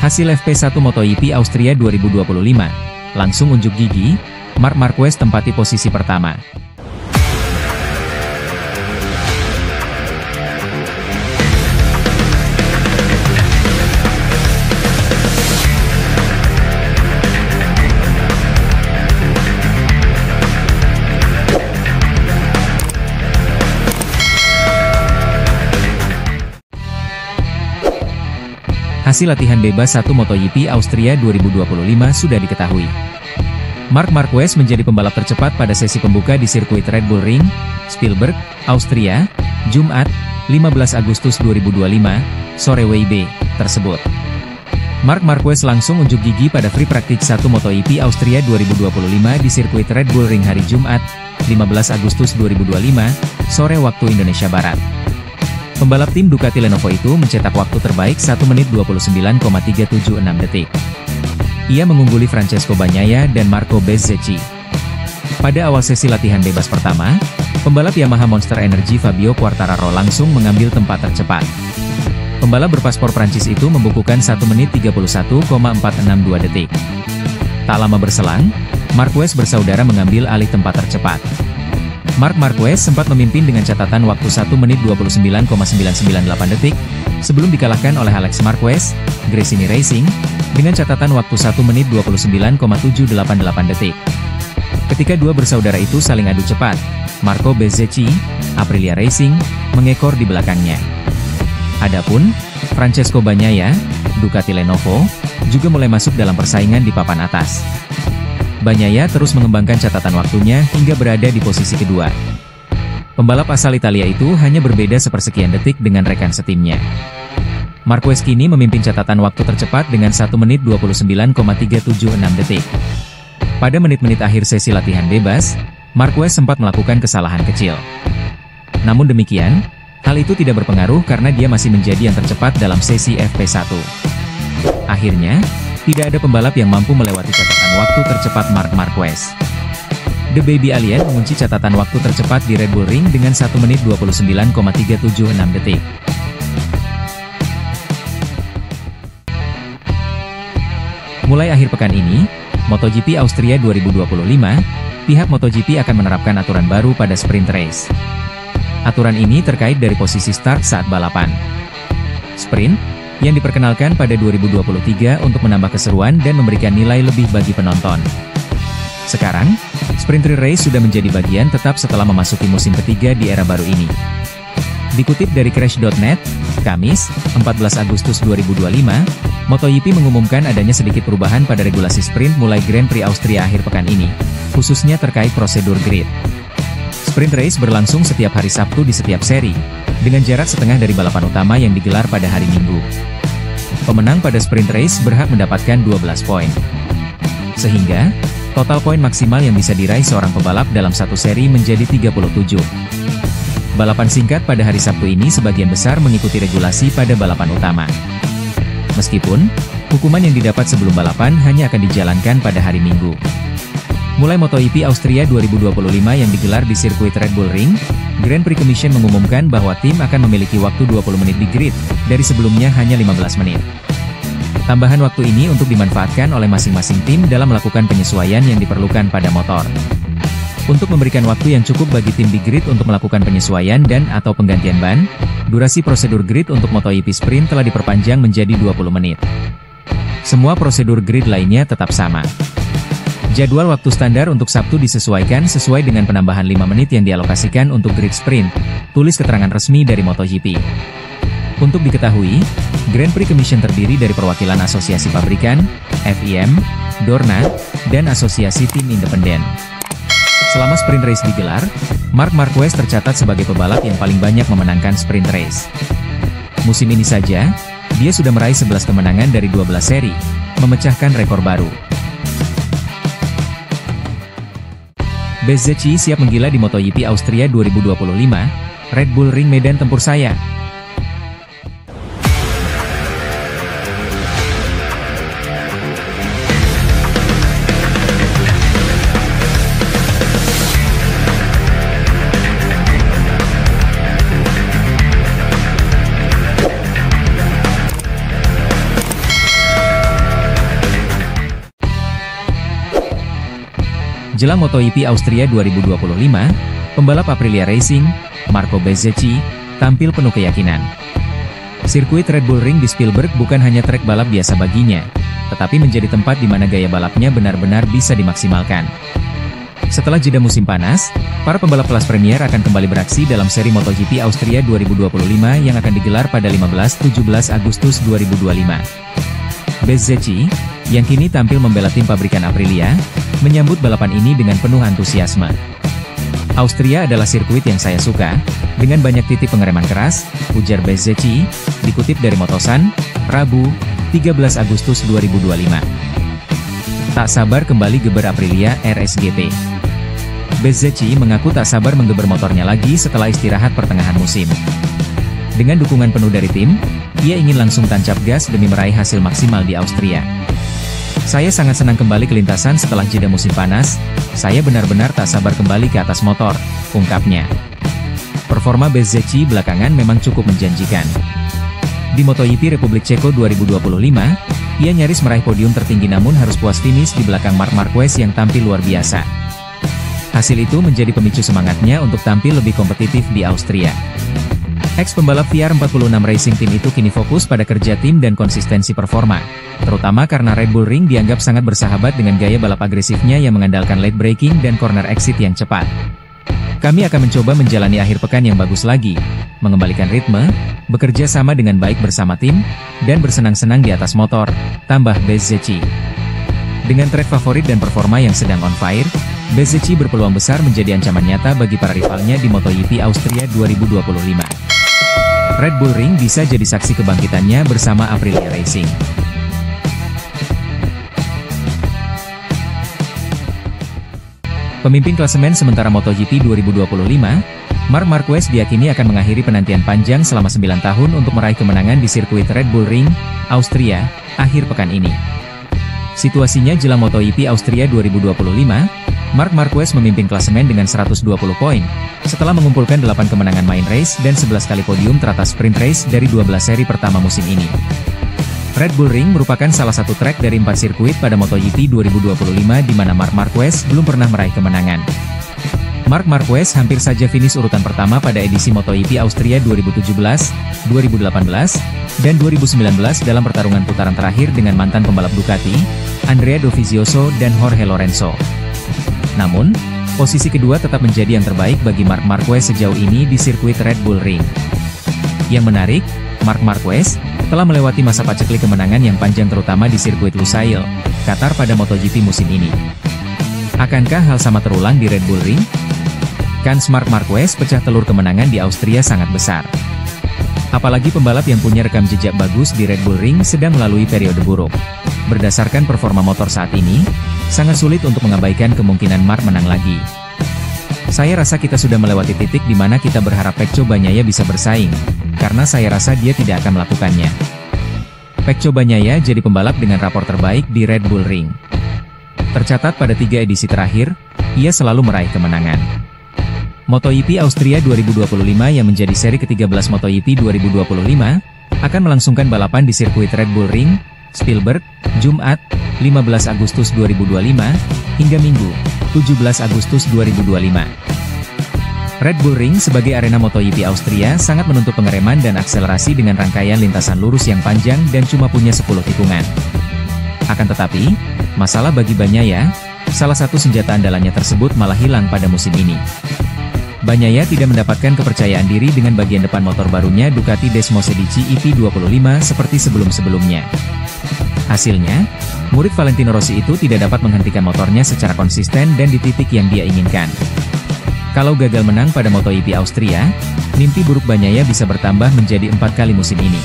Hasil FP1 MotoGP Austria 2025. Langsung unjuk gigi, Marc Marquez tempati posisi pertama. Hasil latihan bebas 1 MotoGP Austria 2025 sudah diketahui. Marc Marquez menjadi pembalap tercepat pada sesi pembuka di sirkuit Red Bull Ring, Spielberg, Austria, Jumat, 15 Agustus 2025, sore WIB, tersebut. Marc Marquez langsung unjuk gigi pada free practice 1 MotoGP Austria 2025 di sirkuit Red Bull Ring hari Jumat, 15 Agustus 2025, sore waktu Indonesia Barat. Pembalap tim Ducati Lenovo itu mencetak waktu terbaik 1 menit 29,376 detik. Ia mengungguli Francesco Bagnaia dan Marco Bezzecchi. Pada awal sesi latihan bebas pertama, pembalap Yamaha Monster Energy Fabio Quartararo langsung mengambil tempat tercepat. Pembalap berpaspor Prancis itu membukukan 1 menit 31,462 detik. Tak lama berselang, Marquez bersaudara mengambil alih tempat tercepat. Marc Marquez sempat memimpin dengan catatan waktu 1 menit 29,998 detik, sebelum dikalahkan oleh Alex Marquez, Gresini Racing, dengan catatan waktu 1 menit 29,788 detik. Ketika dua bersaudara itu saling adu cepat, Marco Bezzecchi, Aprilia Racing, mengekor di belakangnya. Adapun Francesco Bagnaia, Ducati Lenovo, juga mulai masuk dalam persaingan di papan atas. Bagnaia terus mengembangkan catatan waktunya hingga berada di posisi kedua. Pembalap asal Italia itu hanya berbeda sepersekian detik dengan rekan setimnya. Marquez kini memimpin catatan waktu tercepat dengan 1 menit 29,376 detik. Pada menit-menit akhir sesi latihan bebas, Marquez sempat melakukan kesalahan kecil. Namun demikian, hal itu tidak berpengaruh karena dia masih menjadi yang tercepat dalam sesi FP1. Akhirnya, tidak ada pembalap yang mampu melewati catatan waktu tercepat Marc Marquez. The Baby Alien mengunci catatan waktu tercepat di Red Bull Ring dengan 1 menit 29,376 detik. Mulai akhir pekan ini, MotoGP Austria 2025, pihak MotoGP akan menerapkan aturan baru pada sprint race. Aturan ini terkait dari posisi start saat balapan. Sprint yang diperkenalkan pada 2023 untuk menambah keseruan dan memberikan nilai lebih bagi penonton. Sekarang, sprint race sudah menjadi bagian tetap setelah memasuki musim ketiga di era baru ini. Dikutip dari Crash.net, Kamis, 14 Agustus 2025, MotoGP mengumumkan adanya sedikit perubahan pada regulasi sprint mulai Grand Prix Austria akhir pekan ini, khususnya terkait prosedur grid. Sprint race berlangsung setiap hari Sabtu di setiap seri, dengan jarak setengah dari balapan utama yang digelar pada hari Minggu. Pemenang pada sprint race berhak mendapatkan 12 poin. Sehingga, total poin maksimal yang bisa diraih seorang pebalap dalam satu seri menjadi 37. Balapan singkat pada hari Sabtu ini sebagian besar mengikuti regulasi pada balapan utama. Meskipun, hukuman yang didapat sebelum balapan hanya akan dijalankan pada hari Minggu. Mulai MotoGP Austria 2025 yang digelar di sirkuit Red Bull Ring, Grand Prix Commission mengumumkan bahwa tim akan memiliki waktu 20 menit di grid, dari sebelumnya hanya 15 menit. Tambahan waktu ini untuk dimanfaatkan oleh masing-masing tim dalam melakukan penyesuaian yang diperlukan pada motor. Untuk memberikan waktu yang cukup bagi tim di grid untuk melakukan penyesuaian dan atau penggantian ban, durasi prosedur grid untuk MotoGP Sprint telah diperpanjang menjadi 20 menit. Semua prosedur grid lainnya tetap sama. Jadwal waktu standar untuk Sabtu disesuaikan sesuai dengan penambahan 5 menit yang dialokasikan untuk grid sprint, tulis keterangan resmi dari MotoGP. Untuk diketahui, Grand Prix Commission terdiri dari perwakilan Asosiasi Pabrikan, FIM, Dorna, dan Asosiasi Tim Independen. Selama sprint race digelar, Marc Marquez tercatat sebagai pebalap yang paling banyak memenangkan sprint race. Musim ini saja, dia sudah meraih 11 kemenangan dari 12 seri, memecahkan rekor baru. Bezzecchi siap menggila di MotoGP Austria 2025, Red Bull Ring medan tempur saya. Jelang MotoGP Austria 2025, pembalap Aprilia Racing, Marco Bezzecchi, tampil penuh keyakinan. Sirkuit Red Bull Ring di Spielberg bukan hanya trek balap biasa baginya, tetapi menjadi tempat di mana gaya balapnya benar-benar bisa dimaksimalkan. Setelah jeda musim panas, para pembalap kelas Premier akan kembali beraksi dalam seri MotoGP Austria 2025 yang akan digelar pada 15-17 Agustus 2025. Bezzecchi, yang kini tampil membela tim pabrikan Aprilia, menyambut balapan ini dengan penuh antusiasme. Austria adalah sirkuit yang saya suka, dengan banyak titik pengereman keras, ujar Bezzecchi, dikutip dari Motosan, Rabu, 13 Agustus 2025. Tak sabar kembali geber Aprilia RSGP. Bezzecchi mengaku tak sabar menggeber motornya lagi setelah istirahat pertengahan musim. Dengan dukungan penuh dari tim, ia ingin langsung tancap gas demi meraih hasil maksimal di Austria. Saya sangat senang kembali ke lintasan setelah jeda musim panas, saya benar-benar tak sabar kembali ke atas motor, ungkapnya. Performa Bezzecchi belakangan memang cukup menjanjikan. Di MotoGP Republik Ceko 2025, ia nyaris meraih podium tertinggi namun harus puas finish di belakang Marc Marquez yang tampil luar biasa. Hasil itu menjadi pemicu semangatnya untuk tampil lebih kompetitif di Austria. Ex-pembalap VR46 Racing Team itu kini fokus pada kerja tim dan konsistensi performa, terutama karena Red Bull Ring dianggap sangat bersahabat dengan gaya balap agresifnya yang mengandalkan late braking dan corner exit yang cepat. Kami akan mencoba menjalani akhir pekan yang bagus lagi, mengembalikan ritme, bekerja sama dengan baik bersama tim, dan bersenang-senang di atas motor, tambah Bezzecchi. Dengan trek favorit dan performa yang sedang on fire, Bezzecchi berpeluang besar menjadi ancaman nyata bagi para rivalnya di MotoGP Austria 2025. Red Bull Ring bisa jadi saksi kebangkitannya bersama Aprilia Racing. Pemimpin klasemen sementara MotoGP 2025, Marc Marquez diyakini akan mengakhiri penantian panjang selama 9 tahun untuk meraih kemenangan di sirkuit Red Bull Ring, Austria, akhir pekan ini. Situasinya jelang MotoGP Austria 2025, Marc Marquez memimpin klasemen dengan 120 poin, setelah mengumpulkan 8 kemenangan main race dan 11 kali podium teratas sprint race dari 12 seri pertama musim ini. Red Bull Ring merupakan salah satu trek dari 4 sirkuit pada MotoGP 2025 di mana Marc Marquez belum pernah meraih kemenangan. Marc Marquez hampir saja finish urutan pertama pada edisi MotoGP Austria 2017, 2018, dan 2019 dalam pertarungan putaran terakhir dengan mantan pembalap Ducati, Andrea Dovizioso dan Jorge Lorenzo. Namun, posisi kedua tetap menjadi yang terbaik bagi Marc Marquez sejauh ini di sirkuit Red Bull Ring. Yang menarik, Marc Marquez telah melewati masa paceklik kemenangan yang panjang terutama di sirkuit Lusail, Qatar pada MotoGP musim ini. Akankah hal sama terulang di Red Bull Ring? Kans Marc Marquez pecah telur kemenangan di Austria sangat besar. Apalagi pembalap yang punya rekam jejak bagus di Red Bull Ring sedang melalui periode buruk. Berdasarkan performa motor saat ini, sangat sulit untuk mengabaikan kemungkinan Marc menang lagi. Saya rasa kita sudah melewati titik di mana kita berharap Pecco Bagnaia bisa bersaing, karena saya rasa dia tidak akan melakukannya. Pecco Bagnaia jadi pembalap dengan rapor terbaik di Red Bull Ring. Tercatat pada 3 edisi terakhir, ia selalu meraih kemenangan. MotoGP Austria 2025 yang menjadi seri ke-13 MotoGP 2025, akan melangsungkan balapan di sirkuit Red Bull Ring, Spielberg, Jumat, 15 Agustus 2025, hingga Minggu, 17 Agustus 2025. Red Bull Ring sebagai arena MotoGP Austria sangat menuntut pengereman dan akselerasi dengan rangkaian lintasan lurus yang panjang dan cuma punya 10 tikungan. Akan tetapi, masalah bagi Bagnaia, salah satu senjata andalannya tersebut malah hilang pada musim ini. Bagnaia tidak mendapatkan kepercayaan diri dengan bagian depan motor barunya Ducati Desmosedici EP25 seperti sebelum-sebelumnya. Hasilnya, murid Valentino Rossi itu tidak dapat menghentikan motornya secara konsisten dan di titik yang dia inginkan. Kalau gagal menang pada MotoGP Austria, mimpi buruk Bagnaia bisa bertambah menjadi 4 kali musim ini.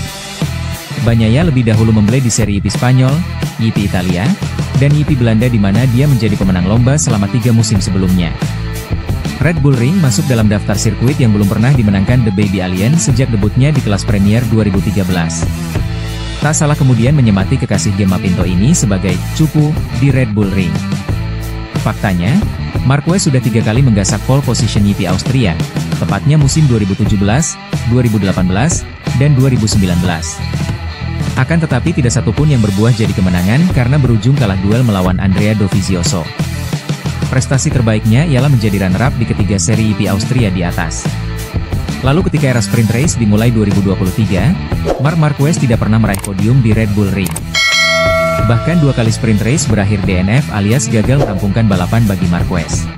Bagnaia lebih dahulu membeli di seri IP Spanyol, IP Italia, dan IP Belanda di mana dia menjadi pemenang lomba selama 3 musim sebelumnya. Red Bull Ring masuk dalam daftar sirkuit yang belum pernah dimenangkan The Baby Alien sejak debutnya di kelas Premier 2013. Tak salah kemudian menyemati kekasih Gemma Pinto ini sebagai cupu di Red Bull Ring. Faktanya, Marquez sudah 3 kali menggasak pole position GP Austria, tepatnya musim 2017, 2018, dan 2019. Akan tetapi tidak satupun yang berbuah jadi kemenangan karena berujung kalah duel melawan Andrea Dovizioso. Prestasi terbaiknya ialah menjadi runner-up di ketiga seri IP Austria di atas. Lalu ketika era sprint race dimulai 2023, Marc Marquez tidak pernah meraih podium di Red Bull Ring. Bahkan 2 kali sprint race berakhir DNF alias gagal merampungkan balapan bagi Marquez.